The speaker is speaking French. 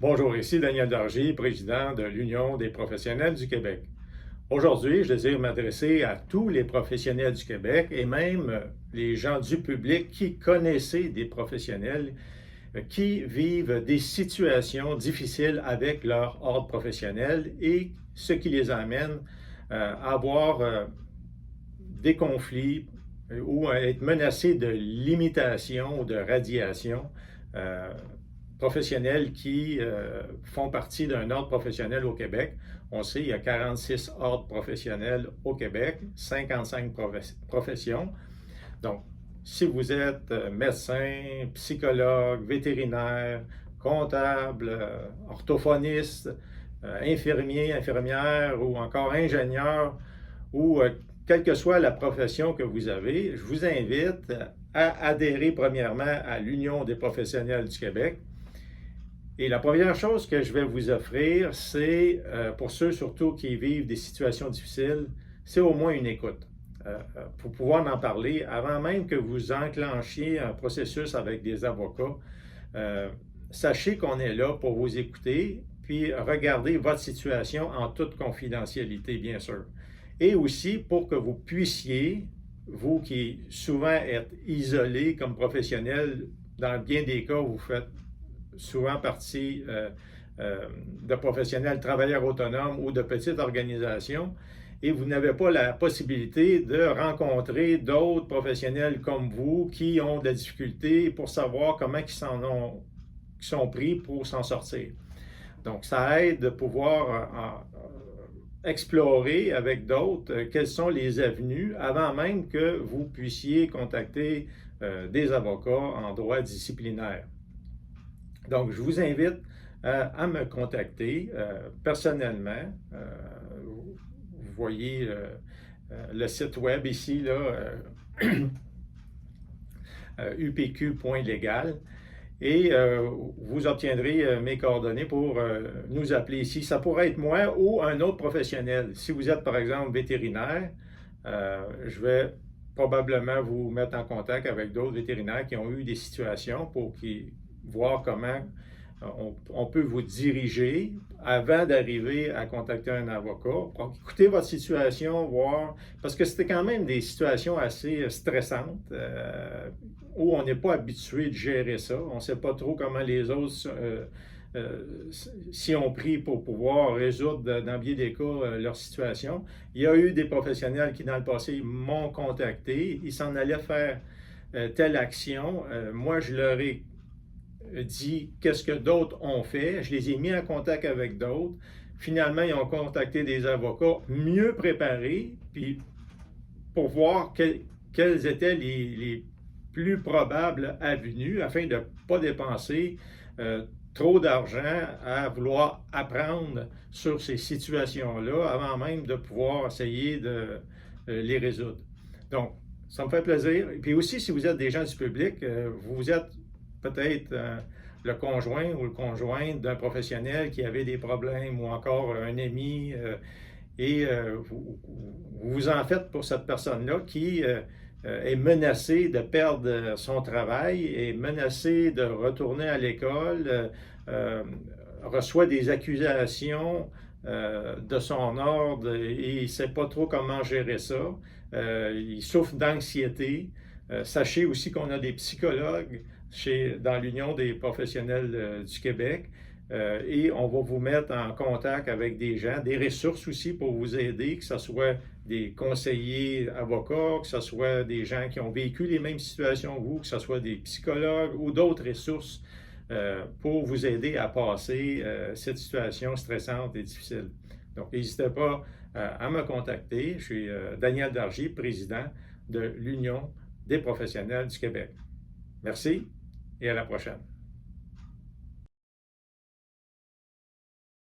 Bonjour, ici Daniel Dargy, président de l'Union des professionnels du Québec. Aujourd'hui, je désire m'adresser à tous les professionnels du Québec et même les gens du public qui connaissaient des professionnels qui vivent des situations difficiles avec leur ordre professionnel et ce qui les amène à avoir des conflits ou à être menacés de limitation ou de radiation euh, professionnels qui font partie d'un ordre professionnel au Québec. On sait qu'il y a 46 ordres professionnels au Québec, 55 professions. Donc, si vous êtes médecin, psychologue, vétérinaire, comptable, orthophoniste, infirmier, infirmière ou encore ingénieur ou quelle que soit la profession que vous avez, je vous invite à adhérer premièrement à l'Union des professionnels du Québec. Et la première chose que je vais vous offrir, c'est, pour ceux surtout qui vivent des situations difficiles, c'est au moins une écoute. Pour pouvoir en parler, avant même que vous enclenchiez un processus avec des avocats, sachez qu'on est là pour vous écouter, puis regarder votre situation en toute confidentialité, bien sûr. Et aussi pour que vous puissiez, vous qui souvent êtes isolé comme professionnel, dans bien des cas, vous faites souvent partie de professionnels travailleurs autonomes ou de petites organisations, et vous n'avez pas la possibilité de rencontrer d'autres professionnels comme vous qui ont de la difficulté pour savoir comment ils sont pris pour s'en sortir. Donc, ça aide de pouvoir explorer avec d'autres quelles sont les avenues avant même que vous puissiez contacter des avocats en droit disciplinaire. Donc, je vous invite à me contacter personnellement. Vous voyez le site web ici, là, upq.légal. Et vous obtiendrez mes coordonnées pour nous appeler ici. Ça pourrait être moi ou un autre professionnel. Si vous êtes, par exemple, vétérinaire, je vais probablement vous mettre en contact avec d'autres vétérinaires qui ont eu des situations pour voir comment on peut vous diriger avant d'arriver à contacter un avocat. Écoutez votre situation, voir, parce que c'était quand même des situations assez stressantes où on n'est pas habitué de gérer ça. On ne sait pas trop comment les autres s'y ont pris pour pouvoir résoudre dans bien des cas leur situation. Il y a eu des professionnels qui dans le passé m'ont contacté, ils s'en allaient faire telle action. Moi, je leur ai dit qu'est-ce que d'autres ont fait. Je les ai mis en contact avec d'autres. Finalement, ils ont contacté des avocats mieux préparés, puis pour voir quelles étaient les plus probables avenues afin de ne pas dépenser trop d'argent à vouloir apprendre sur ces situations-là avant même de pouvoir essayer de les résoudre. Donc, ça me fait plaisir. Et puis aussi, si vous êtes des gens du public, vous êtes peut-être le conjoint ou le conjointe d'un professionnel qui avait des problèmes ou encore un ami et vous en faites pour cette personne-là qui est menacée de perdre son travail, est menacée de retourner à l'école, reçoit des accusations de son ordre et il ne sait pas trop comment gérer ça. Il souffre d'anxiété. Sachez aussi qu'on a des psychologues dans l'Union des professionnels du Québec et on va vous mettre en contact avec des gens, des ressources aussi pour vous aider, que ce soit des conseillers avocats, que ce soit des gens qui ont vécu les mêmes situations que vous, que ce soit des psychologues ou d'autres ressources pour vous aider à passer cette situation stressante et difficile. Donc, n'hésitez pas à me contacter. Je suis Daniel Dargy, président de l'Union des professionnels du Québec. Merci et à la prochaine.